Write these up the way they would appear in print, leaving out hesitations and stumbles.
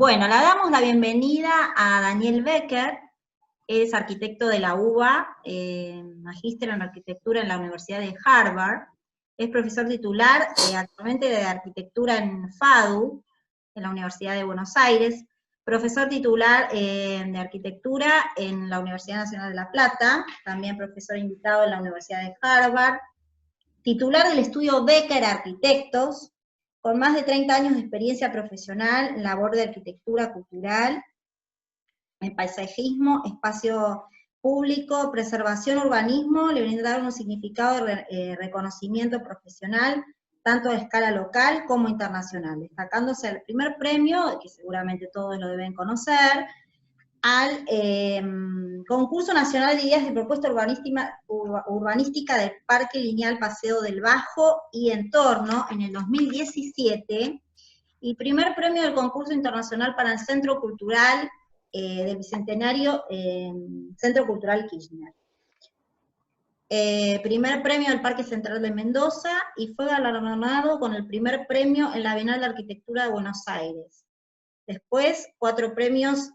Bueno, le damos la bienvenida a Daniel Becker, es arquitecto de la UBA, magíster en arquitectura en la Universidad de Harvard, es profesor titular actualmente de arquitectura en FADU, en la Universidad de Buenos Aires, profesor titular de arquitectura en la Universidad Nacional de La Plata, también profesor invitado en la Universidad de Harvard, titular del estudio Becker Arquitectos, con más de 30 años de experiencia profesional en labor de arquitectura cultural, en paisajismo, espacio público, preservación, urbanismo, le brindaron un significado de reconocimiento profesional, tanto a escala local como internacional, destacándose el primer premio, que seguramente todos lo deben conocer, al Concurso Nacional de Ideas de Propuesta Urbanística del Parque Lineal Paseo del Bajo y Entorno en el 2017, y primer premio del Concurso Internacional para el Centro Cultural del Bicentenario, Centro Cultural Kirchner. Primer premio del Parque Central de Mendoza, y fue galardonado con el primer premio en la Bienal de Arquitectura de Buenos Aires. Después, cuatro primeros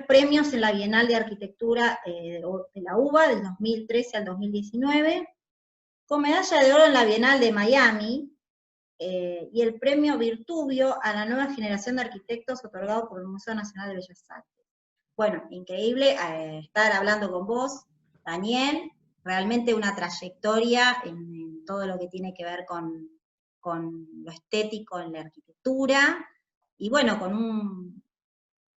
premios en la Bienal de Arquitectura de la UBA, del 2013 al 2019, con medalla de oro en la Bienal de Miami, y el premio Virtubio a la nueva generación de arquitectos otorgado por el Museo Nacional de Bellas Artes. Bueno, increíble estar hablando con vos, Daniel, realmente una trayectoria en todo lo que tiene que ver con lo estético en la arquitectura, y bueno,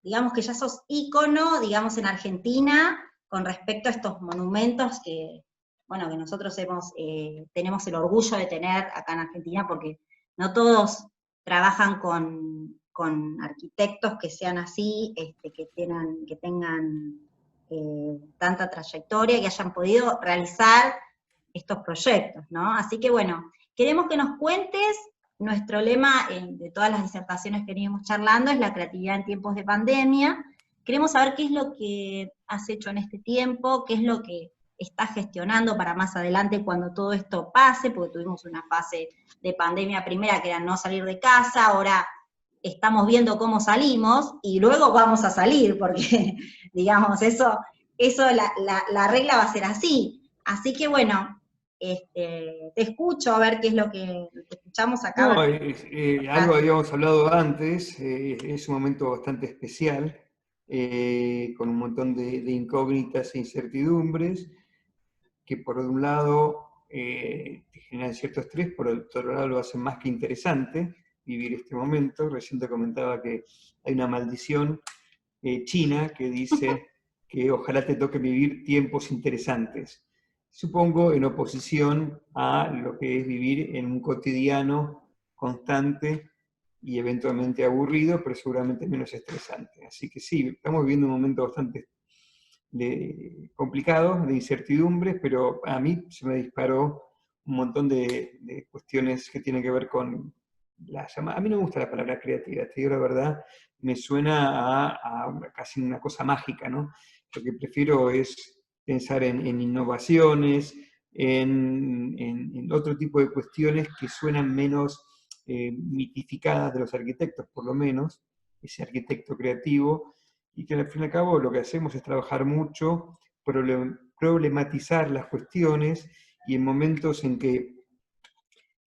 digamos que ya sos ícono, digamos, en Argentina, con respecto a estos monumentos que, bueno, que nosotros tenemos el orgullo de tener acá en Argentina, porque no todos trabajan con arquitectos que sean así, que tengan tanta trayectoria, que hayan podido realizar estos proyectos, ¿no? Así que bueno, queremos que nos cuentes. Nuestro lema de todas las disertaciones que venimos charlando es la creatividad en tiempos de pandemia. Queremos saber qué es lo que has hecho en este tiempo, qué es lo que estás gestionando para más adelante cuando todo esto pase, porque tuvimos una fase de pandemia primera que era no salir de casa, ahora estamos viendo cómo salimos, y luego vamos a salir, porque, digamos, la regla va a ser así. Así que bueno, te escucho a ver qué es lo que escuchamos acá. No, algo habíamos hablado antes, es un momento bastante especial, con un montón de incógnitas e incertidumbres, que por un lado te generan cierto estrés, por otro lado lo hacen más que interesante vivir este momento. Recién te comentaba que hay una maldición china que dice que ojalá te toque vivir tiempos interesantes. Supongo en oposición a lo que es vivir en un cotidiano constante y eventualmente aburrido, pero seguramente menos estresante. Así que sí, estamos viviendo un momento bastante complicado, de incertidumbres, pero a mí se me disparó un montón de cuestiones que tienen que ver con a mí no me gusta la palabra creatividad, te digo la verdad, me suena a casi una cosa mágica, ¿no? Lo que prefiero es pensar en innovaciones, en otro tipo de cuestiones que suenan menos mitificadas de los arquitectos, por lo menos, ese arquitecto creativo, y que al fin y al cabo lo que hacemos es trabajar mucho, problematizar las cuestiones, y en momentos en que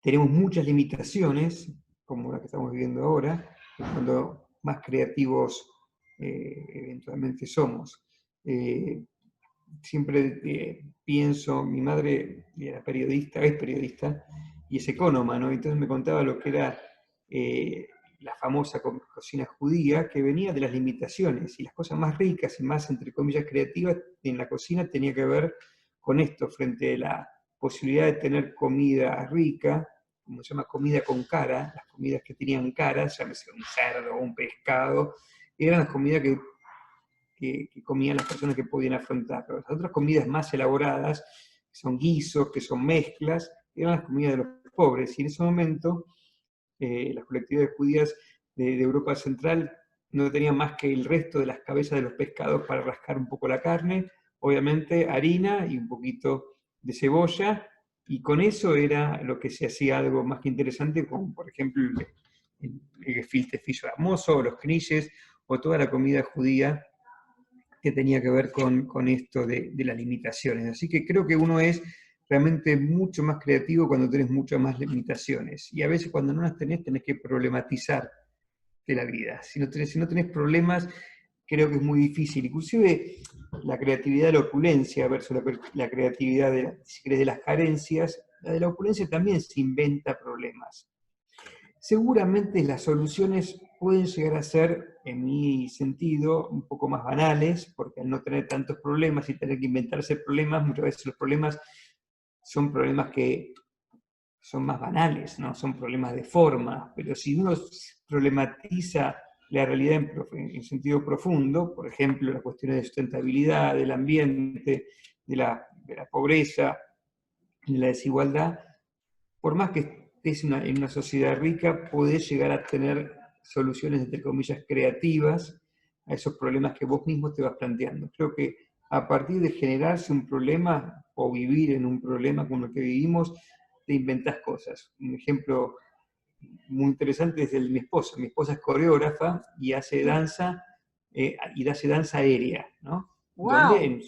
tenemos muchas limitaciones, como la que estamos viviendo ahora, es cuando más creativos eventualmente somos. Siempre pienso, mi madre era periodista, es periodista, y es ecónoma, ¿no? Entonces me contaba lo que era la famosa cocina judía, que venía de las limitaciones, y las cosas más ricas y más, entre comillas, creativas en la cocina tenía que ver con esto, frente a la posibilidad de tener comida rica, como se llama comida con cara, las comidas que tenían cara, llámese un cerdo o un pescado, eran las comidas que comían las personas que podían afrontarlo. Las otras comidas más elaboradas, que son guisos, que son mezclas, eran las comidas de los pobres, y en ese momento las colectividades judías de Europa Central no tenían más que el resto de las cabezas de los pescados para rascar un poco la carne, obviamente harina y un poquito de cebolla, y con eso era lo que se hacía algo más que interesante, como por ejemplo el gefilte fish hermoso, o los knishes, o toda la comida judía que tenía que ver con esto de las limitaciones. Así que creo que uno es realmente mucho más creativo cuando tenés muchas más limitaciones. Y a veces cuando no las tenés que problematizar de la vida. Si no tenés problemas, creo que es muy difícil. Inclusive la creatividad de la opulencia versus la creatividad si querés, de las carencias, la de la opulencia también se inventa problemas. Seguramente las soluciones pueden llegar a ser, en mi sentido, un poco más banales, porque al no tener tantos problemas y tener que inventarse problemas, muchas veces los problemas son problemas que son más banales, ¿no? Son problemas de forma, pero si uno problematiza la realidad en sentido profundo, por ejemplo, las cuestiones de sustentabilidad, del ambiente, de la pobreza, de la desigualdad, por más que estés en una sociedad rica, podés llegar a tener soluciones, entre comillas, creativas a esos problemas que vos mismo te vas planteando. Creo que a partir de generarse un problema o vivir en un problema como el que vivimos, te inventás cosas. Un ejemplo muy interesante es el de mi esposa. Mi esposa es coreógrafa y hace danza, hace danza aérea, ¿no? Donde ¡Wow! en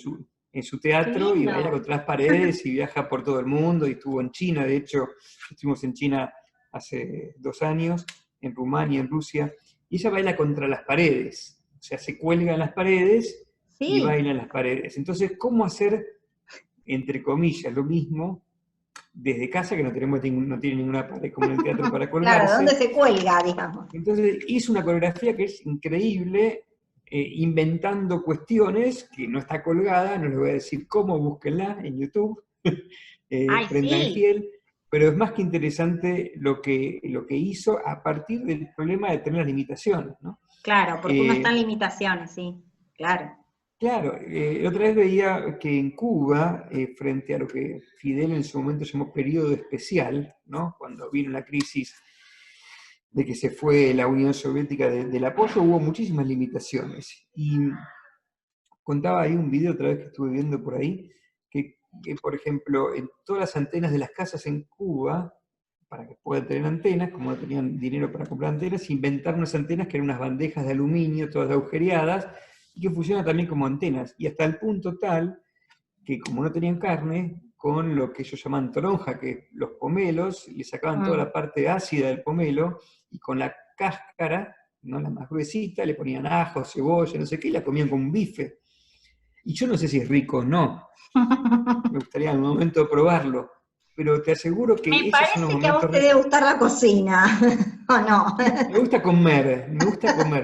su ¡Qué teatro y baila lindo! contra las paredes y viaja por todo el mundo y estuvo en China, de hecho, estuvimos en China hace 2 años, en Rumania, en Rusia, y ella baila contra las paredes, o sea, se cuelga en las paredes y Sí, baila en las paredes. Entonces, ¿cómo hacer, entre comillas, lo mismo desde casa, que no tiene ninguna pared como en el teatro para claro, ¿de dónde colgarse? se cuelga, digamos? Entonces hizo una coreografía que es increíble, inventando cuestiones que no está colgada, no les voy a decir cómo, búsquenla en YouTube, ¡Ay, Brendan sí! Hill, pero es más que interesante lo que hizo a partir del problema de tener las limitaciones, ¿no? Claro, porque uno está en Eh, limitaciones, sí, claro. claro, otra vez veía que en Cuba, frente a lo que Fidel en su momento llamó periodo especial, ¿no? Cuando vino la crisis de que se fue la Unión Soviética del apoyo, hubo muchísimas limitaciones. Y contaba ahí un video otra vez que estuve viendo por ahí, que, por ejemplo, en todas las antenas de las casas en Cuba, para que puedan tener antenas, como no tenían dinero para comprar antenas, inventaron unas antenas que eran unas bandejas de aluminio, todas agujereadas, y que funcionan también como antenas. Y hasta el punto tal que como no tenían carne, con lo que ellos llaman toronja, que los pomelos, le sacaban toda Mm. la parte ácida del pomelo, y con la cáscara, ¿no? La más gruesita, le ponían ajo, cebolla, no sé qué, y la comían con un bife. Y yo no sé si es rico o no, me gustaría en algún momento probarlo, pero te aseguro Me que esos son los parece que a vos momentos. te debe gustar la cocina, ¿o no? Me gusta comer,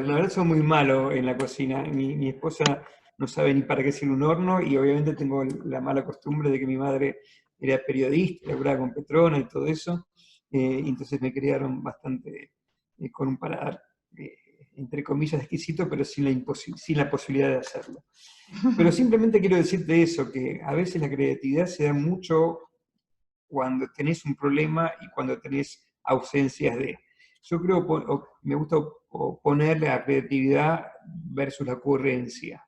la verdad soy muy malo en la cocina. Mi esposa no sabe ni para qué sirve un horno y obviamente tengo la mala costumbre de que mi madre era periodista, laburaba con Petrona y todo eso, y entonces me criaron bastante con un paladar, entre comillas, exquisito, pero sin la posibilidad de hacerlo. Pero simplemente quiero decirte eso, que a veces la creatividad se da mucho cuando tenés un problema y cuando tenés ausencias de. Yo creo, me gusta poner la creatividad versus la ocurrencia.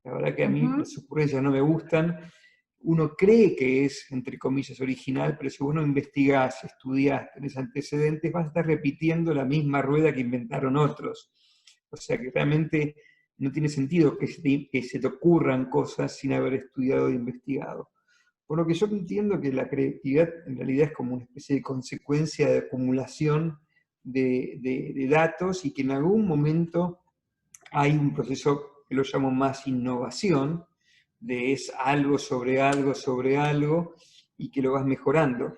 La verdad que a mí Ujú. las ocurrencias no me gustan. Uno cree que es, entre comillas, original, pero si vos no investigás, estudiás, tenés antecedentes, vas a estar repitiendo la misma rueda que inventaron otros. O sea que realmente no tiene sentido que se te ocurran cosas sin haber estudiado e investigado. Por lo que yo entiendo que la creatividad en realidad es como una especie de consecuencia de acumulación de datos y que en algún momento hay un proceso que lo llamo más innovación, de es algo sobre algo y que lo vas mejorando.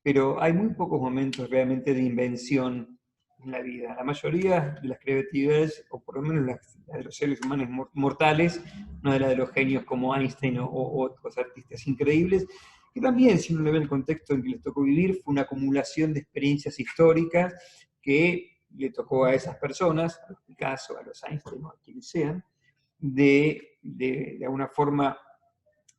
Pero hay muy pocos momentos realmente de invención en la vida. La mayoría de las creatividades, o por lo menos la de los seres humanos mortales, no de la de los genios como Einstein o otros artistas increíbles, que también, si uno le ve el contexto en que les tocó vivir, fue una acumulación de experiencias históricas que le tocó a esas personas, a los Picasso, a los Einstein o a quienes sean, de alguna forma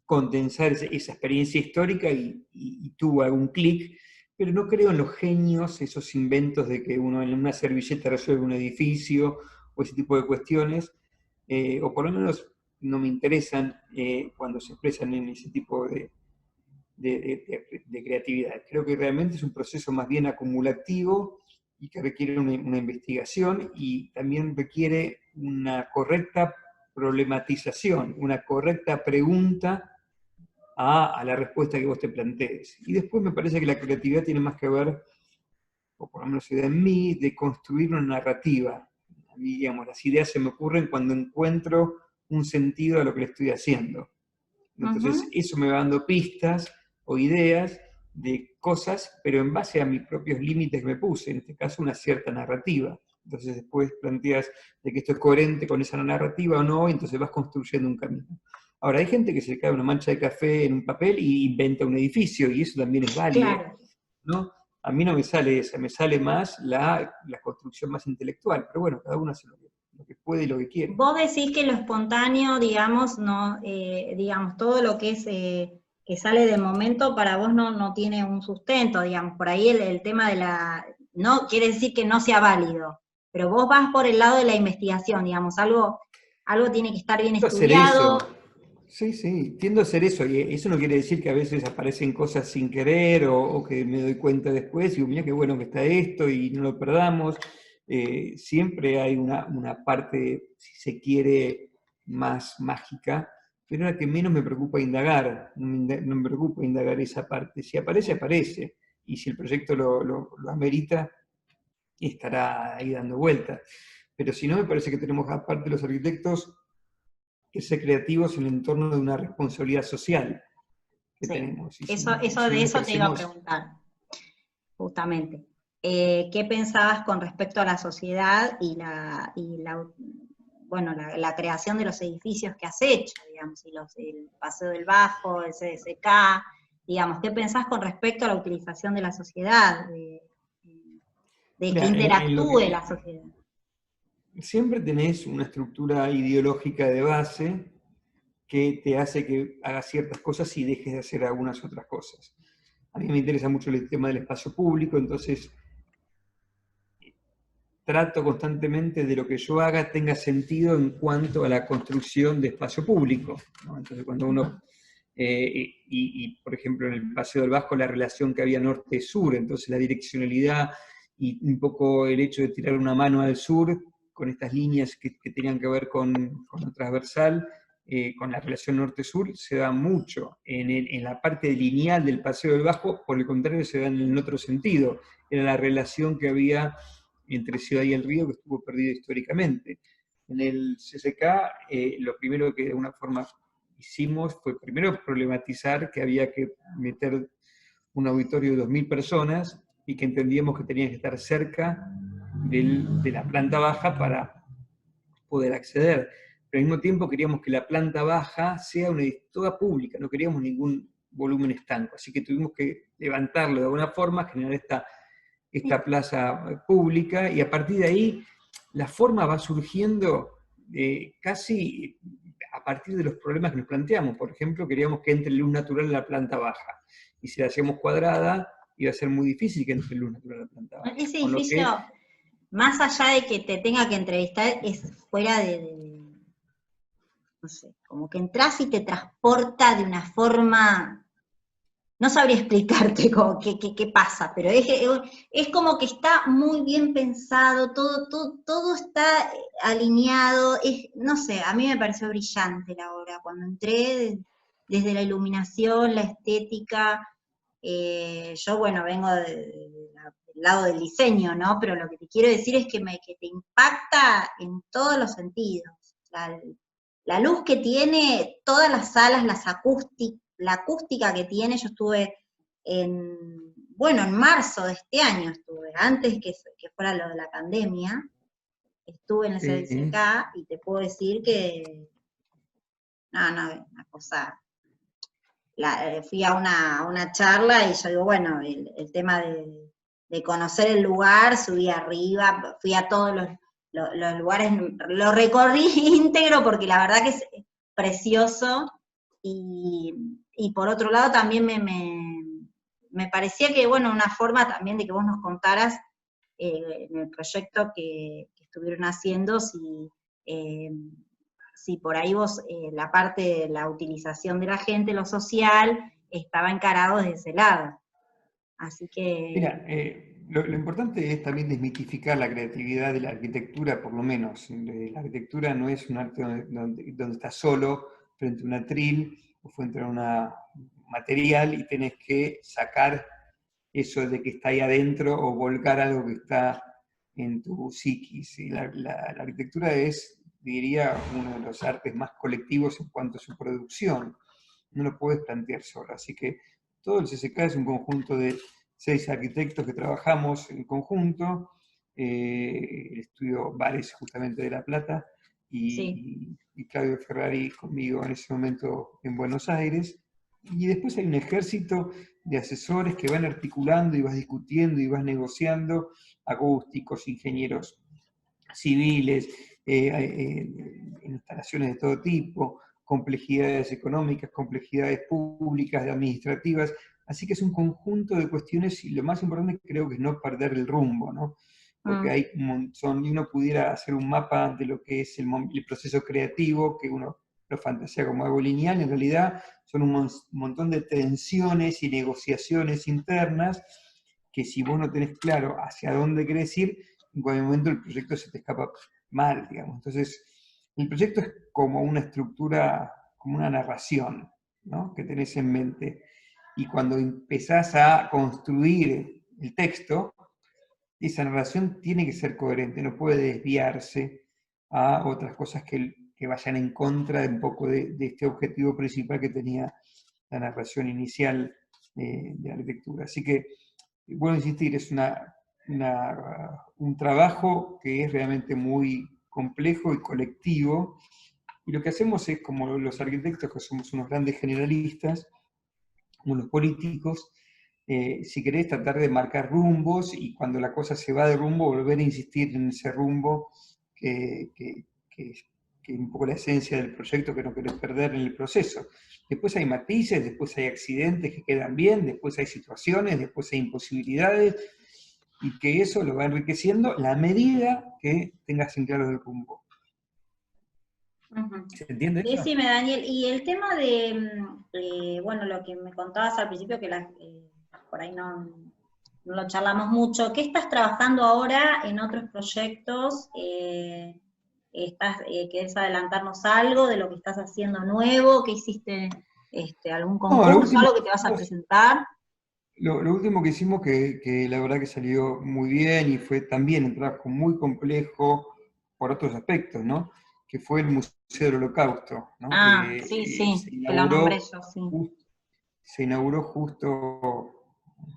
condensar esa experiencia histórica y tuvo algún clic, pero no creo en los genios, esos inventos de que uno en una servilleta resuelve un edificio o ese tipo de cuestiones, o por lo menos no me interesan cuando se expresan en ese tipo de creatividad. Creo que realmente es un proceso más bien acumulativo y que requiere una investigación y también requiere una correcta problematización, una correcta pregunta a la respuesta que vos te plantees. Y después me parece que la creatividad tiene más que ver, o por lo menos idea en mí, de construir una narrativa. A mí, digamos, las ideas se me ocurren cuando encuentro un sentido a lo que le estoy haciendo. Entonces, eso me va dando pistas o ideas de cosas, pero en base a mis propios límites que me puse, en este caso una cierta narrativa. Entonces después planteas de que esto es coherente con esa narrativa o no, y entonces vas construyendo un camino. Ahora, hay gente que se cae una mancha de café en un papel y inventa un edificio, y eso también es válido, Claro. ¿no? A mí no me sale esa, me sale más la construcción más intelectual, pero bueno, cada uno hace lo que puede y lo que quiere. Vos decís que lo espontáneo, digamos, no, digamos, todo lo que es que sale de momento para vos no tiene un sustento, digamos, por ahí el tema de no quiere decir que no sea válido, pero vos vas por el lado de la investigación, digamos, algo tiene que estar bien Tiendo a hacer estudiado. eso. Sí, sí, tiendo a hacer eso. Y eso no quiere decir que a veces aparecen cosas sin querer o que me doy cuenta después y digo, mira qué bueno que está esto y no lo perdamos. Siempre hay una parte, si se quiere, más mágica, pero la que menos me preocupa indagar. No me preocupa indagar esa parte. Si aparece, aparece. Y si el proyecto lo amerita, estará ahí dando vueltas. Pero si no, me parece que tenemos, aparte de los arquitectos, que ser creativos en el entorno de una responsabilidad social que Sí, tenemos. Y eso, si no de le eso te iba a ejercemos, preguntar, justamente. ¿Qué pensabas con respecto a la sociedad bueno, la creación de los edificios que has hecho, digamos, y el Paseo del Bajo, el CDCK, digamos, ¿qué pensás con respecto a la utilización de la sociedad, de que mira, en lo interactúe que la sociedad? siempre tenés una estructura ideológica de base que te hace que hagas ciertas cosas y dejes de hacer algunas otras cosas. A mí me interesa mucho el tema del espacio público, entonces trato constantemente de lo que yo haga tenga sentido en cuanto a la construcción de espacio público, ¿no? Entonces cuando uno, por ejemplo en el Paseo del Bajo la relación que había norte-sur, entonces la direccionalidad y un poco el hecho de tirar una mano al sur con estas líneas que tenían que ver con lo transversal, con la relación norte-sur, se da mucho. En la parte lineal del Paseo del Bajo, por el contrario, se da en el otro sentido. Era la relación que había entre Ciudad y el Río, que estuvo perdido históricamente. En el CCK, lo primero que de alguna forma hicimos fue primero problematizar que había que meter un auditorio de 2.000 personas y que entendíamos que tenían que estar cerca de la planta baja para poder acceder. Pero al mismo tiempo queríamos que la planta baja sea toda pública, no queríamos ningún volumen estanco, así que tuvimos que levantarlo de alguna forma, generar esta plaza pública, y a partir de ahí la forma va surgiendo casi a partir de los problemas que nos planteamos. Por ejemplo, queríamos que entre luz natural en la planta baja, y si la hacíamos cuadrada, iba a ser muy difícil que entre luz natural en la planta baja. Ese Con lo edificio, que, más allá de que te tenga que entrevistar, es fuera no sé, como que entras y te transporta de una forma, no sabría explicarte como qué pasa, pero es como que está muy bien pensado, todo está alineado, no sé, a mí me pareció brillante la obra, cuando entré, desde la iluminación, la estética, yo bueno, vengo del lado del diseño, ¿no? Pero lo que te quiero decir es que te impacta en todos los sentidos. La luz que tiene, todas las salas, la acústica que tiene, yo estuve bueno, en marzo de este año estuve, antes que fuera lo de la pandemia, estuve en el CDCK y te puedo decir que, no, una cosa, fui a una charla y yo digo, bueno, el tema de conocer el lugar, subí arriba, fui a todos los lugares, lo recorrí íntegro porque la verdad que es precioso, y por otro lado también me parecía que, bueno, una forma también de que vos nos contaras en el proyecto que estuvieron haciendo, si por ahí vos, la parte de la utilización de la gente, lo social, estaba encarado desde ese lado. Así que... mira, lo importante es también desmitificar la creatividad de la arquitectura, por lo menos. La arquitectura no es un arte donde estás solo frente a un atril o frente a un material y tenés que sacar eso de que está ahí adentro o volcar algo que está en tu psiquis. Y la arquitectura es, diría, uno de los artes más colectivos en cuanto a su producción. No lo puedes plantear solo. Así que todo el CCK es un conjunto de 6 arquitectos que trabajamos en conjunto. El estudio Bares, justamente de La Plata, Sí. y Claudio Ferrari conmigo en ese momento en Buenos Aires. Y después hay un ejército de asesores que van articulando y vas discutiendo y vas negociando, acústicos, ingenieros civiles, instalaciones de todo tipo, complejidades económicas, complejidades públicas, administrativas. Así que es un conjunto de cuestiones y lo más importante creo que es no perder el rumbo, ¿no? Porque hay un montón, y uno pudiera hacer un mapa de lo que es el proceso creativo, que uno lo fantasea como algo lineal, en realidad son un montón de tensiones y negociaciones internas que si vos no tenés claro hacia dónde querés ir, en cualquier momento el proyecto se te escapa mal, digamos. Entonces, el proyecto es como una estructura, como una narración, ¿no? Que tenés en mente. Y cuando empezás a construir el texto, esa narración tiene que ser coherente, no puede desviarse a otras cosas que vayan en contra de un poco de este objetivo principal que tenía la narración inicial de arquitectura. Así que, vuelvo a insistir, es un trabajo que es realmente muy complejo y colectivo, y lo que hacemos es, como los arquitectos, que somos unos grandes generalistas, como los políticos, si querés tratar de marcar rumbos y cuando la cosa se va de rumbo, volver a insistir en ese rumbo que es un poco la esencia del proyecto que no querés perder en el proceso. Después hay matices, después hay accidentes que quedan bien, después hay situaciones, después hay imposibilidades, y que eso lo va enriqueciendo la medida que tengas en claro el rumbo. ¿Se entiende eso? Decime, Daniel, y el tema de, bueno, lo que me contabas al principio, que por ahí no lo charlamos mucho, ¿qué estás trabajando ahora en otros proyectos? ¿Querés adelantarnos algo de lo que estás haciendo nuevo? ¿Qué hiciste? ¿Algún No, concurso, algo que te vas a presentar? lo último que hicimos, que la verdad que salió muy bien y fue también un trabajo muy complejo por otros aspectos, ¿no? Que fue el Museo del Holocausto, ¿no? Ah, sí, sí, que lo nombré yo, sí. Se inauguró justo,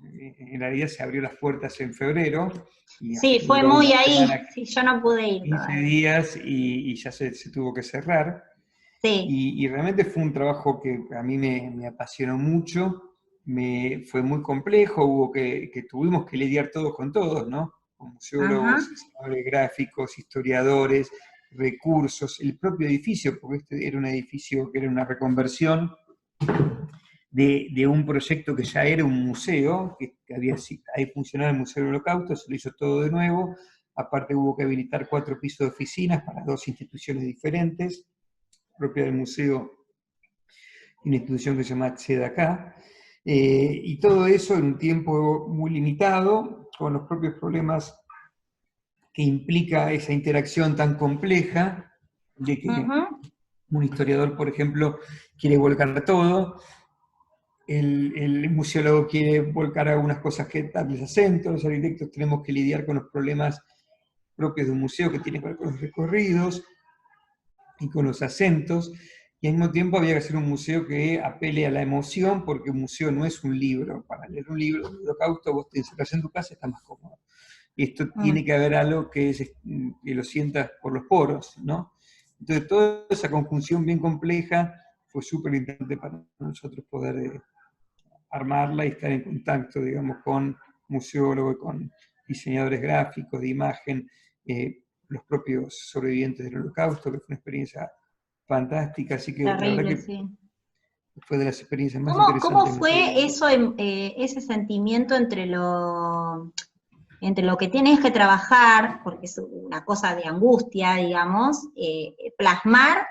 en realidad se abrió las puertas en febrero, y Sí, fue duró muy una ahí, semana, sí, yo no pude ir 15 todavía. días, y ya se tuvo que cerrar. Sí, Y realmente fue un trabajo que a mí me apasionó mucho, fue muy complejo, tuvimos que lidiar todos con todos, ¿no? Con ajá, museólogos, diseñadores gráficos, historiadores, recursos, el propio edificio, porque este era un edificio que era una reconversión de un proyecto que ya era un museo, que ahí funcionaba el Museo del Holocausto, se lo hizo todo de nuevo, aparte hubo que habilitar 4 pisos de oficinas para 2 instituciones diferentes, propia del museo, una institución que se llama Tzedakah, y todo eso en un tiempo muy limitado, con los propios problemas que implica esa interacción tan compleja, de que ajá. un historiador, por ejemplo, quiere volcar todo, el museólogo quiere volcar algunas cosas que darles acento, los arquitectos tenemos que lidiar con los problemas propios de un museo que tiene que ver con los recorridos y con los acentos, y al mismo tiempo había que hacer un museo que apele a la emoción, porque un museo no es un libro. Para leer un libro del Holocausto, vos te encerrás en tu casa y estás más cómodo. Y esto tiene que haber algo que lo sientas por los poros, ¿no? Entonces, toda esa conjunción bien compleja fue súper importante para nosotros poder armarla y estar en contacto, digamos, con museólogos, con diseñadores gráficos de imagen, los propios sobrevivientes del Holocausto, que fue una experiencia fantástica, así que la verdad Terrible, que sí. fue de las experiencias más ¿Cómo interesantes de nuestra fue vida. eso, ese sentimiento entre lo que tienes que trabajar, porque es una cosa de angustia, digamos, plasmar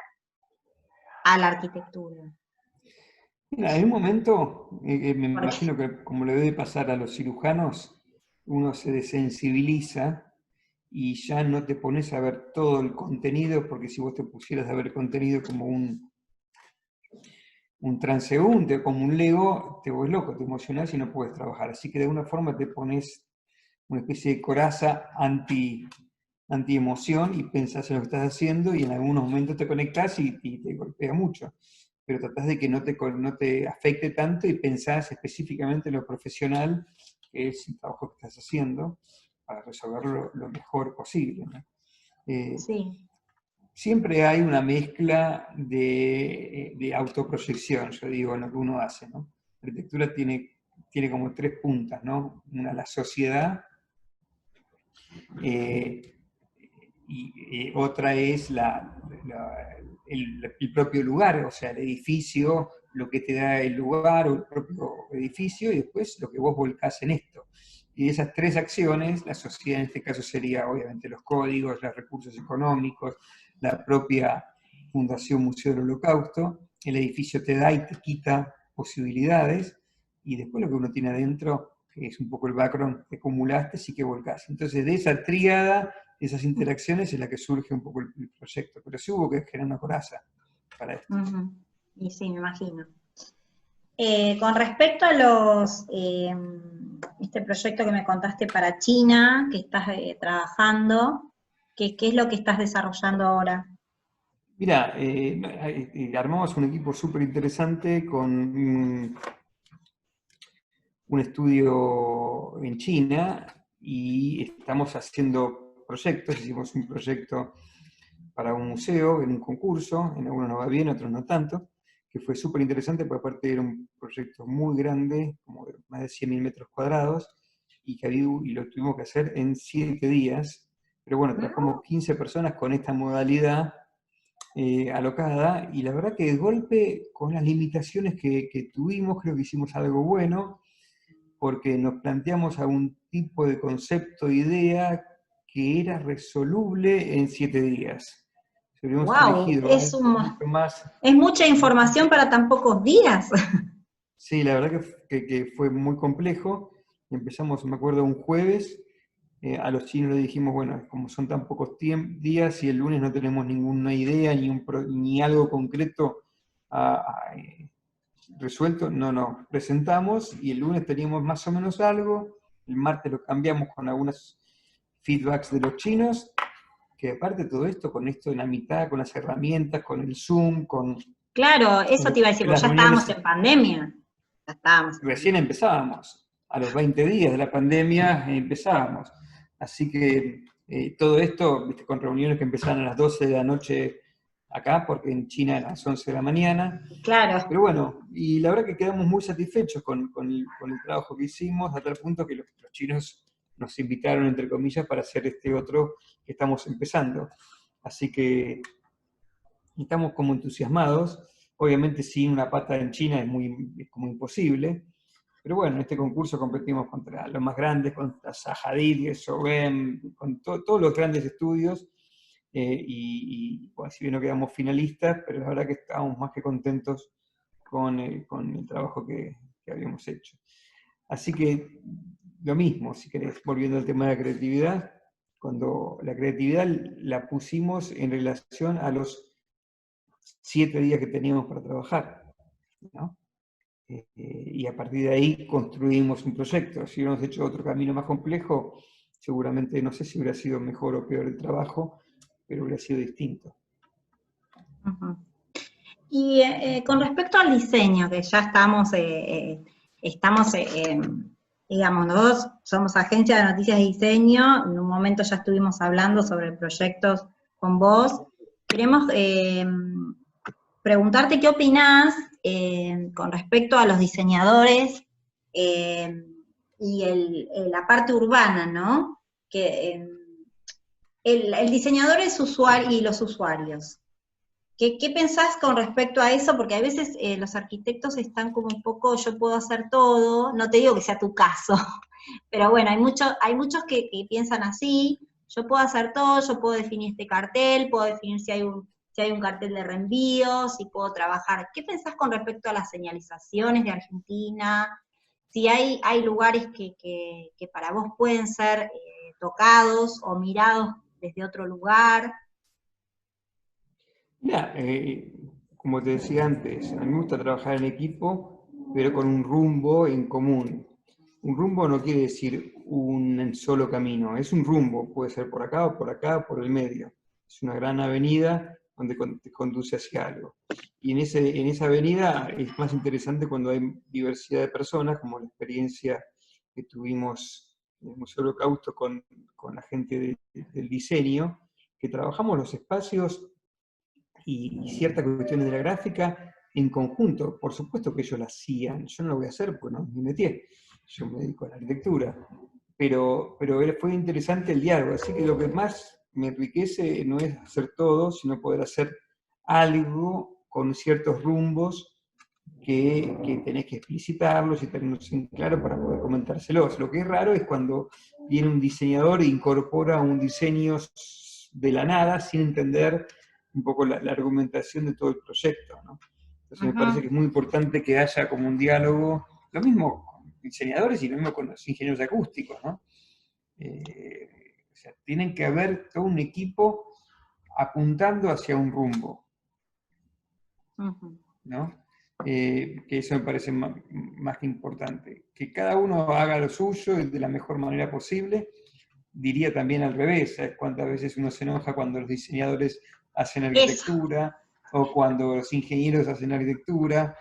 a la arquitectura? Mira, en un momento, me Porque, imagino que como le debe pasar a los cirujanos, uno se desensibiliza y ya no te pones a ver todo el contenido, porque si vos te pusieras a ver el contenido como un transeúnte, como un Lego, te vuelves loco, te emocionás y no puedes trabajar. Así que de alguna forma te pones una especie de coraza anti-emoción y pensás en lo que estás haciendo y en algunos momentos te conectás y te golpea mucho. Pero tratás de que no te afecte tanto y pensás específicamente en lo profesional, que es el trabajo que estás haciendo, para resolverlo lo mejor posible, ¿no? Sí. Siempre hay una mezcla de autoproyección, yo digo, en lo que uno hace, ¿no? La arquitectura tiene como tres puntas, ¿no? Una, la sociedad, eh, y otra es el propio lugar, o sea, el edificio, lo que te da el lugar o el propio edificio, y después lo que vos volcás en esto. Y de esas tres acciones, la sociedad en este caso sería obviamente los códigos, los recursos económicos, la propia Fundación Museo del Holocausto, el edificio te da y te quita posibilidades, y después lo que uno tiene adentro, que es un poco el background que acumulaste, sí que volcás. Entonces de esa tríada, esas interacciones, es la que surge un poco el proyecto, pero sí hubo que generar una coraza para esto. Y sí, me imagino. Con respecto a este proyecto que me contaste para China, que estás trabajando, ¿qué es lo que estás desarrollando ahora? Mira, armamos un equipo súper interesante con un estudio en China y estamos haciendo proyectos. Hicimos un proyecto para un museo en un concurso, en algunos nos va bien, otros no tanto, que fue súper interesante, porque aparte era un proyecto muy grande, como de más de 100.000 metros cuadrados, y lo tuvimos que hacer en 7 días. Pero bueno, trabajamos 15 personas con esta modalidad alocada, y la verdad que de golpe, con las limitaciones que tuvimos, creo que hicimos algo bueno, porque nos planteamos algún tipo de concepto, idea, que era resoluble en 7 días. Si hubiéramos ¡Wow! elegido algo mucho más... Es mucha información para tan pocos días. Sí, la verdad que fue muy complejo. Empezamos, me acuerdo, un jueves. A los chinos le dijimos, bueno, como son tan pocos días y el lunes no tenemos ninguna idea ni algo concreto resuelto, no, presentamos y el lunes teníamos más o menos algo, el martes lo cambiamos con algunos feedbacks de los chinos, que aparte de todo esto, con esto en la mitad, con las herramientas, con el Zoom, con Claro, eso te iba a decir, porque las ya estábamos reuniones, en pandemia. Ya estábamos en recién pandemia. empezábamos, a los 20 días de la pandemia empezábamos. Así que todo esto, ¿viste? Con reuniones que empezaron a las 12 de la noche acá, porque en China a las 11 de la mañana. Claro. Pero bueno, y la verdad que quedamos muy satisfechos con el trabajo que hicimos, a tal punto que los chinos nos invitaron, entre comillas, para hacer este otro que estamos empezando. Así que estamos como entusiasmados. Obviamente sin una pata en China es como imposible, pero bueno, en este concurso competimos contra los más grandes, contra Zaha Hadid, Sobem, con todos los grandes estudios, bueno, si bien no quedamos finalistas, pero la verdad que estábamos más que contentos con el trabajo que habíamos hecho. Así que lo mismo, si querés, volviendo al tema de la creatividad, cuando la creatividad la pusimos en relación a los 7 días que teníamos para trabajar, ¿no? Y a partir de ahí construimos un proyecto. Si hubiéramos hecho otro camino más complejo, seguramente no sé si hubiera sido mejor o peor el trabajo, pero hubiera sido distinto. Y con respecto al diseño, que ya digamos, nosotros somos agencia de noticias de diseño, en un momento ya estuvimos hablando sobre proyectos con vos. Queremos preguntarte qué opinás con respecto a los diseñadores y la parte urbana, ¿no? Que el diseñador es usuario y los usuarios. ¿Qué pensás con respecto a eso? Porque a veces los arquitectos están como un poco, yo puedo hacer todo, no te digo que sea tu caso, pero bueno, hay muchos que piensan así, yo puedo hacer todo, yo puedo definir este cartel, puedo definir si hay un cartel de reenvío, si puedo trabajar. ¿Qué pensás con respecto a las señalizaciones de Argentina? si hay lugares que para vos pueden ser tocados o mirados desde otro lugar. Mira, como te decía antes, a mí me gusta trabajar en equipo, pero con un rumbo en común. Un rumbo no quiere decir un solo camino, es un rumbo, puede ser por acá, o por el medio. Es una gran avenida donde te conduce hacia algo. Y en esa avenida es más interesante cuando hay diversidad de personas, como la experiencia que tuvimos en el Museo Holocausto con la gente del diseño, que trabajamos los espacios y ciertas cuestiones de la gráfica en conjunto. Por supuesto que ellos la hacían, yo no lo voy a hacer porque no me metí, yo me dedico a la arquitectura, pero fue interesante el diálogo, así que lo que más me enriquece no es hacer todo, sino poder hacer algo con ciertos rumbos que tenés que explicitarlos y tenerlos en claro para poder comentárselos. Lo que es raro es cuando viene un diseñador e incorpora un diseño de la nada sin entender un poco la argumentación de todo el proyecto, ¿no? Entonces me parece que es muy importante que haya como un diálogo, lo mismo con diseñadores y lo mismo con los ingenieros acústicos, ¿no? O sea, tienen que haber todo un equipo apuntando hacia un rumbo, ¿no? Que eso me parece más que importante. Que cada uno haga lo suyo de la mejor manera posible. Diría también al revés, ¿sabes cuántas veces uno se enoja cuando los diseñadores hacen Eso. arquitectura o cuando los ingenieros hacen arquitectura?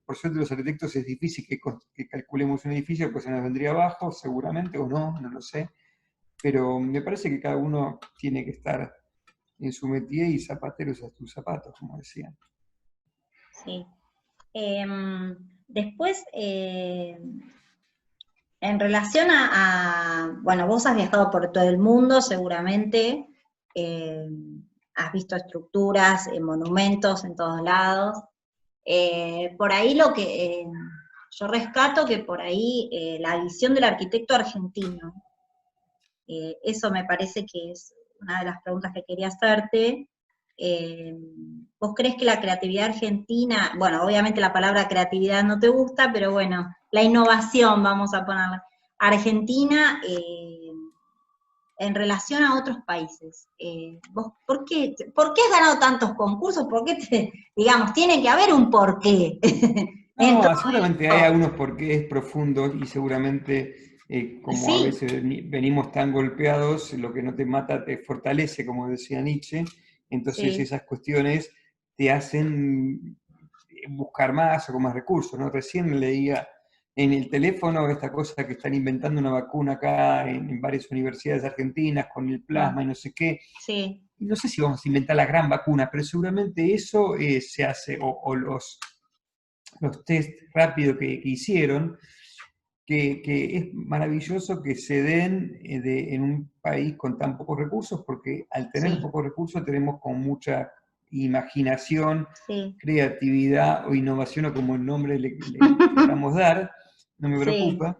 Por suerte los arquitectos es difícil que calculemos un edificio, pues se nos vendría abajo, seguramente, o no, no lo sé. Pero me parece que cada uno tiene que estar en su métier y zapateros a sus zapatos, como decían. Sí. Después, en relación bueno, vos has viajado por todo el mundo seguramente, eh, has visto estructuras, monumentos en todos lados. Por ahí lo que yo rescato que por ahí la visión del arquitecto argentino, eso me parece que es una de las preguntas que quería hacerte. ¿Vos crees que la creatividad argentina, bueno, obviamente la palabra creatividad no te gusta, pero bueno, la innovación, vamos a ponerla, Argentina en relación a otros países? ¿Vos por qué has ganado tantos concursos? ¿Por qué digamos, tiene que haber un porqué en todo No, seguramente hay esto? algunos porqués profundos y seguramente como a Sí, veces venimos tan golpeados, lo que no te mata te fortalece, como decía Nietzsche, entonces sí. esas cuestiones te hacen buscar más o con más recursos, ¿no? Recién leía en el teléfono esta cosa que están inventando una vacuna acá en varias universidades argentinas con el Mm, plasma y no sé qué. sí, No sé si vamos a inventar la gran vacuna, pero seguramente eso se hace, o los test rápidos que hicieron, que es maravilloso que se den en un país con tan pocos recursos, porque al tener sí, pocos recursos tenemos con mucha imaginación, sí. creatividad o innovación, o como el nombre le queramos dar, no me Sí, preocupa,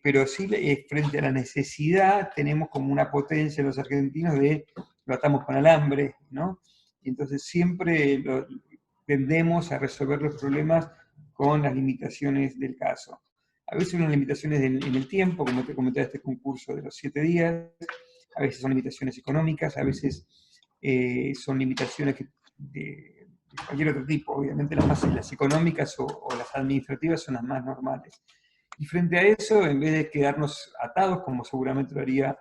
pero sí frente a la necesidad tenemos como una potencia los argentinos de lo atamos con alambre, ¿no? Y entonces siempre tendemos a resolver los problemas con las limitaciones del caso. A veces son limitaciones en el tiempo, como te comentaba este concurso de los 7 días, a veces son limitaciones económicas, a veces son limitaciones de cualquier otro tipo. Obviamente las económicas o las administrativas son las más normales. Y frente a eso, en vez de quedarnos atados, como seguramente lo haría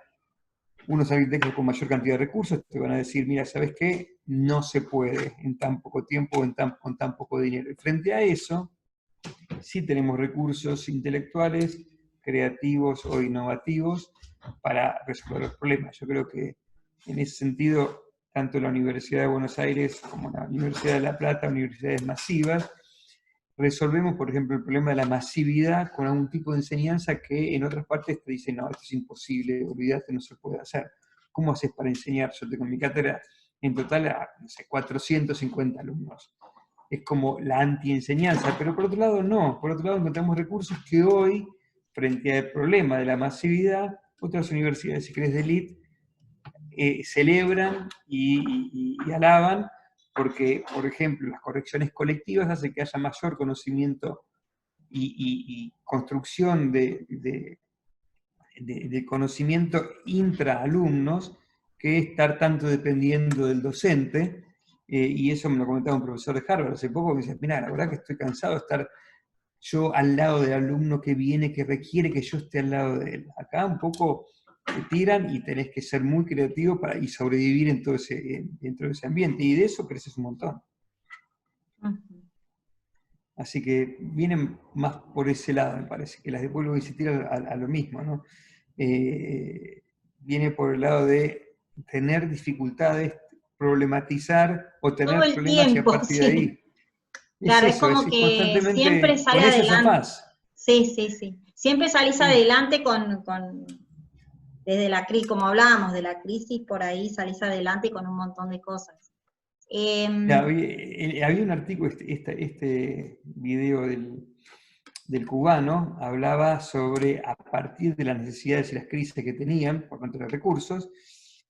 unos arquitectos con mayor cantidad de recursos, te van a decir, mira, ¿sabes qué? No se puede en tan poco tiempo, con tan poco dinero. Y frente a eso, sí tenemos recursos intelectuales, creativos o innovativos para resolver los problemas. Yo creo que en ese sentido, tanto la Universidad de Buenos Aires como la Universidad de La Plata, universidades masivas, resolvemos, por ejemplo, el problema de la masividad con algún tipo de enseñanza que en otras partes te dicen, no, esto es imposible, olvídate, no se puede hacer. ¿Cómo haces para enseñar? Yo tengo mi cátedra en total a, no sé, 450 alumnos. Es como la anti-enseñanza, pero por otro lado no, por otro lado encontramos recursos que hoy, frente al problema de la masividad, otras universidades, si querés, de élite, celebran y alaban, porque, por ejemplo, las correcciones colectivas hacen que haya mayor conocimiento y construcción de conocimiento intraalumnos que estar tanto dependiendo del docente. Y eso me lo comentaba un profesor de Harvard hace poco, que dice, mira, la verdad que estoy cansado de estar yo al lado del alumno que viene, que requiere que yo esté al lado de él. Acá un poco te tiran y tenés que ser muy creativo y sobrevivir dentro de ese ambiente, y de eso creces un montón. Ujú. Así que vienen más por ese lado, me parece, que las de vuelvo a insistir a lo mismo, ¿no? Viene por el lado de tener dificultades, problematizar o Todo tener el problemas y a tiempo, partir de sí. ahí. Es Claro, es eso, es como ir que siempre constantemente, sale con eso adelante. zafás. Sí, sí, sí. Siempre salís Sí. adelante desde la crisis, como hablábamos de la crisis, por ahí salís adelante con un montón de cosas. Ya, había un artículo, este video del cubano, hablaba sobre, a partir de las necesidades y las crisis que tenían, por cuanto a los recursos,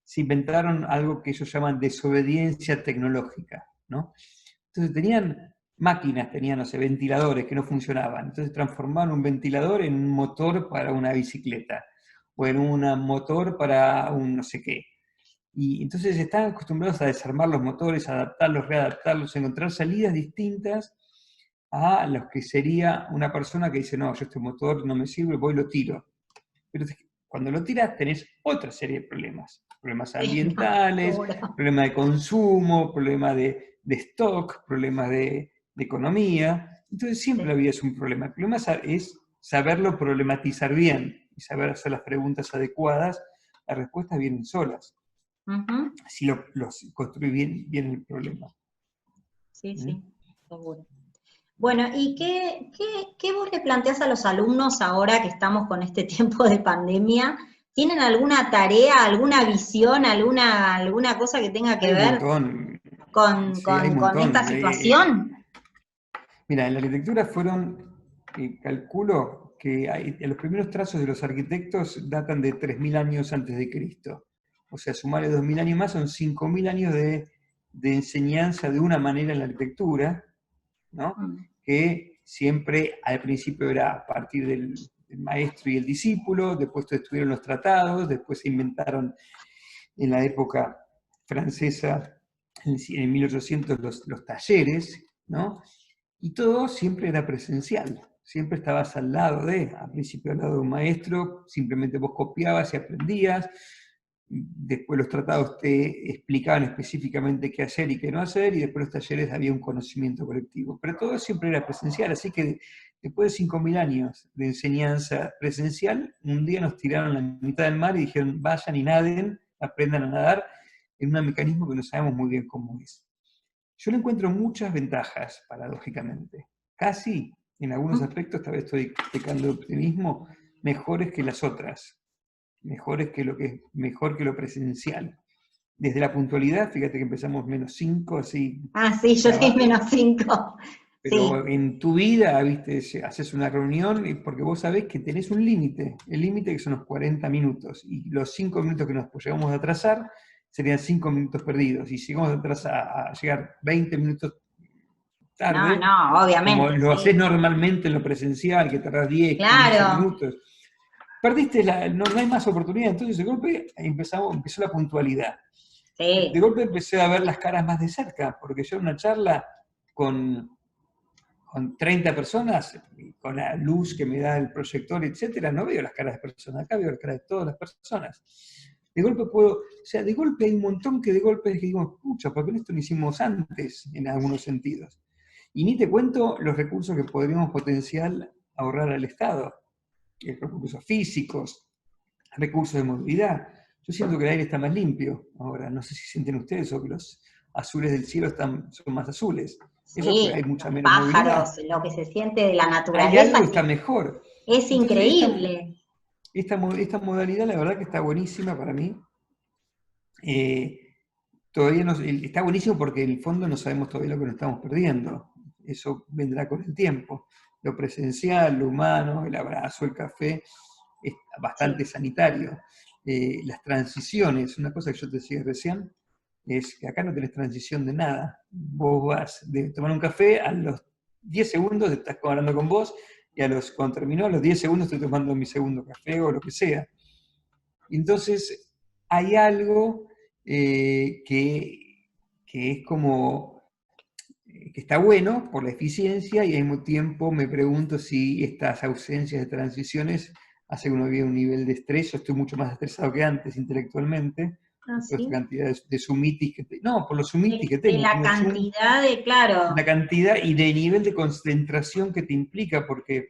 se inventaron algo que ellos llaman desobediencia tecnológica, ¿no? Entonces tenían máquinas, tenían, no sé, ventiladores que no funcionaban, entonces transformaron un ventilador en un motor para una bicicleta, o en un motor para un no sé qué. Y entonces están acostumbrados a desarmar los motores, adaptarlos, readaptarlos, encontrar salidas distintas a los que sería una persona que dice, no, yo este motor no me sirve, voy y lo tiro. Pero cuando lo tiras tenés otra serie de problemas. Problemas sí, no, ambientales, seguro. problemas de consumo, problemas de stock, problemas de economía. Entonces siempre Sí. la vida es un problema. El problema es saberlo problematizar bien y saber hacer las preguntas adecuadas. Las respuestas vienen solas Ujú. si los construís bien el problema. Sí, ¿Mm? sí, seguro. Bueno, ¿y qué vos le planteás a los alumnos ahora que estamos con este tiempo de pandemia? ¿Tienen alguna tarea, alguna visión, alguna cosa que tenga que Hay un ver montón, con, sí, hay un con, con esta montón. situación? Mira, en la arquitectura calculo que los primeros trazos de los arquitectos datan de 3.000 años antes de Cristo. O sea, sumarle 2.000 años más son 5.000 años de enseñanza de una manera en la arquitectura, ¿no? Mm. Que siempre al principio era a partir del maestro y el discípulo, después estuvieron los tratados, después se inventaron en la época francesa, en 1800, los talleres, ¿no? Y todo siempre era presencial, siempre estabas al principio al lado de un maestro, simplemente vos copiabas y aprendías, después los tratados te explicaban específicamente qué hacer y qué no hacer, y después los talleres había un conocimiento colectivo. Pero todo siempre era presencial, así que después de 5.000 años de enseñanza presencial, un día nos tiraron a la mitad del mar y dijeron, vayan y naden, aprendan a nadar, en un mecanismo que no sabemos muy bien cómo es. Yo le encuentro muchas ventajas, paradójicamente. Casi, en algunos aspectos, tal vez estoy pecando de optimismo, mejores que las otras. Mejor que lo presencial. Desde la puntualidad, fíjate que empezamos -5, así, Ah, sí, yo di clavado. -5. Sí, Pero en tu vida, viste, haces una reunión porque vos sabés que tenés un límite. El límite que son los 40 minutos. Y los 5 minutos que nos llegamos a atrasar serían 5 minutos perdidos. Y si llegamos a llegar 20 minutos no, tarde, no, como obviamente, lo haces sí. normalmente en lo presencial, que tardás 10, 15 Claro, minutos, perdiste no hay más oportunidad. Entonces de golpe empezó la puntualidad. De sí. golpe empecé a ver las caras más de cerca, porque yo en una charla con 30 personas, con la luz que me da el proyector, etcétera, no veo las caras de personas, acá veo las caras de todas las personas. De golpe de golpe hay un montón que de golpe es que digo, pucha, ¿por qué esto lo hicimos antes en algunos sentidos? Y ni te cuento los recursos que podríamos potencial ahorrar al Estado, recursos físicos, recursos de movilidad. Yo siento que el aire está más limpio ahora, no sé si sienten ustedes o que los azules del cielo son más azules. Eso porque hay Sí, mucha los menos movilidad. pájaros, lo que se siente de la Hay naturaleza algo que está mejor. es Entonces, increíble. esta modalidad la verdad que está buenísima para mí. Todavía no, está buenísimo porque en el fondo no sabemos todavía lo que nos estamos perdiendo. Eso vendrá con el tiempo. Lo presencial, lo humano, el abrazo, el café, es bastante Sí. sanitario. Las transiciones, una cosa que yo te decía recién, es que acá no tenés transición de nada. Vos vas de tomar un café, a los 10 segundos estás hablando con vos, y cuando terminó, a los 10 segundos estoy tomando mi segundo café o lo que sea. Entonces, hay algo que es como, que está bueno por la eficiencia, y al mismo tiempo me pregunto si estas ausencias de transiciones hacen que uno vive un nivel de estrés. Yo estoy mucho más estresado que antes intelectualmente, Ah, por esta sí. cantidad de sumitis no, por los sumitis que De tengo. la cantidad de, La claro, cantidad y de nivel de concentración que te implica, porque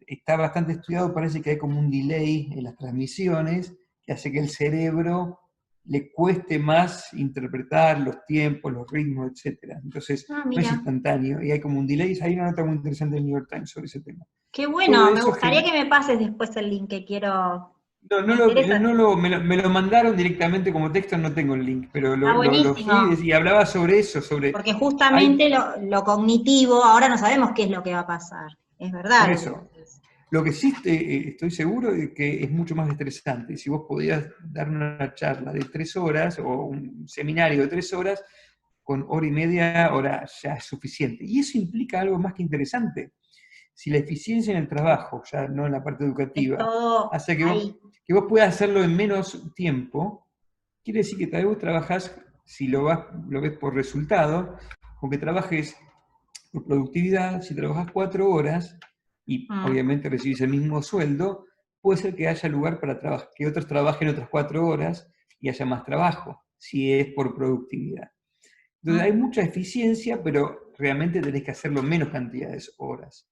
está bastante estudiado, parece que hay como un delay en las transmisiones que hace que el cerebro le cueste más interpretar los tiempos, los ritmos, etc. Entonces, ah, no es mira. instantáneo, y hay como un delay. Hay una nota muy interesante del New York Times sobre ese tema. Qué Todo bueno, me eso, gustaría que me pases después el link que quiero, no, me interesa. me lo mandaron directamente como texto, no tengo el link, pero Ah, lo fui buenísimo, y hablaba sobre eso, sobre... porque Hay, justamente lo cognitivo, ahora no sabemos qué es lo que va a pasar. Es por verdad lo que eso, decís. lo que sí estoy seguro de que es mucho más estresante. Si vos podías dar una charla de 3 horas o un seminario de 3 horas, con hora y media, ahora ya es suficiente. Y eso implica algo más que interesante. Si la eficiencia en el trabajo, ya no en la parte Es educativa, todo hace ahí. que vos puedas hacerlo en menos tiempo, quiere decir que tal vez vos trabajás, si lo ves por resultado, con que trabajes por productividad. Si trabajas 4 horas y Mm, obviamente recibís el mismo sueldo, puede ser que haya lugar para que otros trabajen otras 4 horas y haya más trabajo, si es por productividad. Entonces hay mm. mucha eficiencia, pero realmente tenés que hacerlo menos cantidades de horas,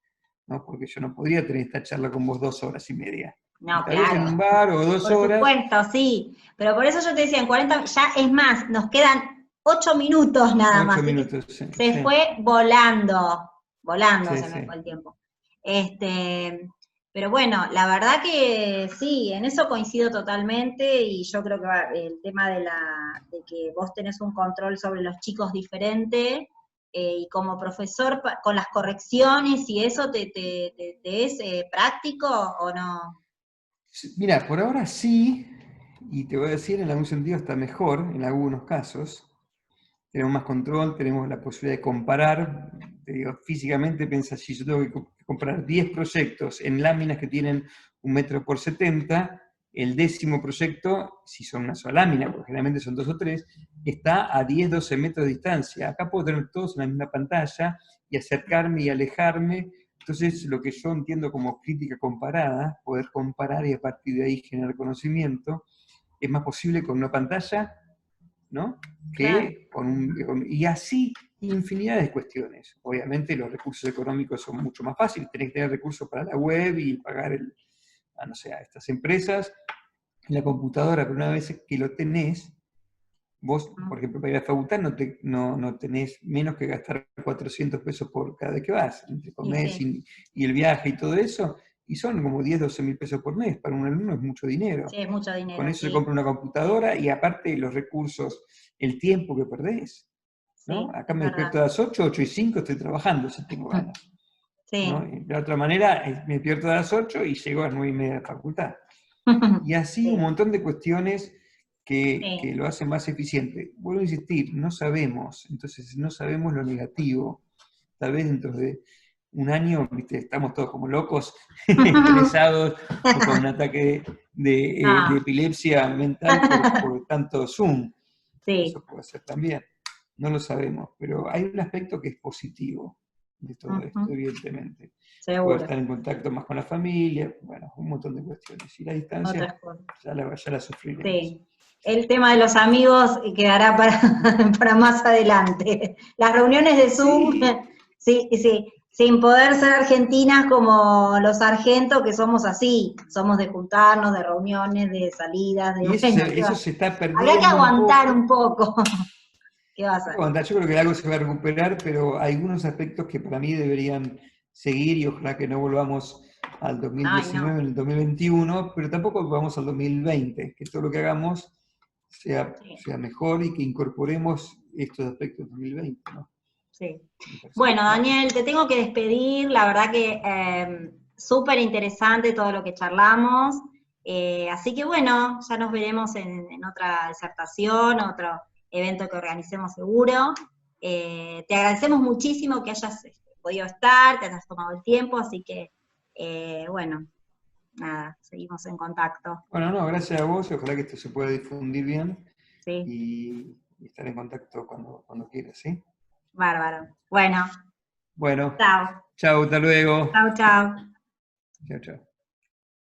¿no? Porque yo no podría tener esta charla con vos 2 horas y media. Y No, tal vez en claro, un bar o dos por horas, supuesto, sí. Pero por eso yo te decía, en 40, ya es más, nos quedan 8 minutos nada más, ocho así que minutos, sí, se sí, fue volando, volando sí, se me sí. fue el tiempo. Pero bueno, la verdad que sí, en eso coincido totalmente, y yo creo que el tema de que vos tenés un control sobre los chicos diferente, y como profesor con las correcciones y eso, ¿te es práctico o no? Mira, por ahora sí, y te voy a decir, en algún sentido está mejor, en algunos casos. Tenemos más control, tenemos la posibilidad de comparar. Te digo, físicamente piensa, si yo tengo que comparar 10 proyectos en láminas que tienen 1 metro por 70, el 10.º proyecto, si son una sola lámina, porque generalmente son 2 o 3, está a 10, 12 metros de distancia. Acá puedo tener todos en la misma pantalla y acercarme y alejarme. Entonces, lo que yo entiendo como crítica comparada, poder comparar y a partir de ahí generar conocimiento, es más posible con una pantalla, ¿no? Claro. Que y así infinidad de cuestiones. Obviamente los recursos económicos son mucho más fáciles, tenés que tener recursos para la web y pagar no sé, a estas empresas en la computadora, pero una vez que lo tenés, vos, por ejemplo, para ir a la facultad no tenés menos que gastar 400 pesos por cada vez que vas, entre Y comer sí, y el viaje y todo eso, y son como 10, 12 mil pesos por mes. Para un alumno es mucho dinero. sí, es mucho Con dinero, eso se sí, compra una computadora y aparte los recursos, el tiempo que perdés, ¿no? sí, Acá es me verdad. despierto a las 8, 8:05, estoy trabajando si tengo ganas, ¿no? Sí, Y de otra manera, me despierto a las 8 y llego a las 9:30 de la facultad. Y así un sí, montón de cuestiones que sí. lo hacen más eficiente. Vuelvo a insistir, no sabemos, entonces no sabemos lo negativo. Tal vez dentro de un año, ¿viste? Estamos todos como locos, estresados, o con un ataque de Ah, epilepsia mental por tanto Zoom. sí, Eso puede ser también. No lo sabemos, pero hay un aspecto que es positivo de todo esto, ujú, evidentemente. Poder seguro. estar en contacto más con la familia, bueno, un montón de cuestiones. Y la distancia, Otras cosas. ya la sufriremos. Sí. El tema de los amigos quedará para, para más adelante. Las reuniones de Zoom, Sí, sí, sí, sin poder ser argentinas como los sargentos, que somos así, somos de juntarnos, de reuniones, de salidas, de y eso bueno, eso se está habría que perdiendo un aguantar poco. un poco. ¿Qué va a ser? Bueno, yo creo que algo se va a recuperar, pero hay algunos aspectos que para mí deberían seguir, y ojalá que no volvamos al Ay, 2019 no. en el 2021, pero tampoco vamos al 2020, que todo lo que hagamos Sí, sea mejor y que incorporemos estos aspectos del 2020, ¿no? sí. Me parece que Bueno, clave. Daniel, te tengo que despedir. La verdad que súper interesante todo lo que charlamos. Así que bueno, ya nos veremos en otra disertación, otro evento que organicemos seguro. Te agradecemos muchísimo que hayas podido estar, que hayas tomado el tiempo, así que bueno, nada, seguimos en contacto. Bueno, no, gracias a vos, ojalá que esto se pueda difundir bien Sí, y estar en contacto cuando quieras, ¿sí? bárbaro. Bueno, Bueno, chao. chao, hasta luego. Chao, chao. Chao, chao.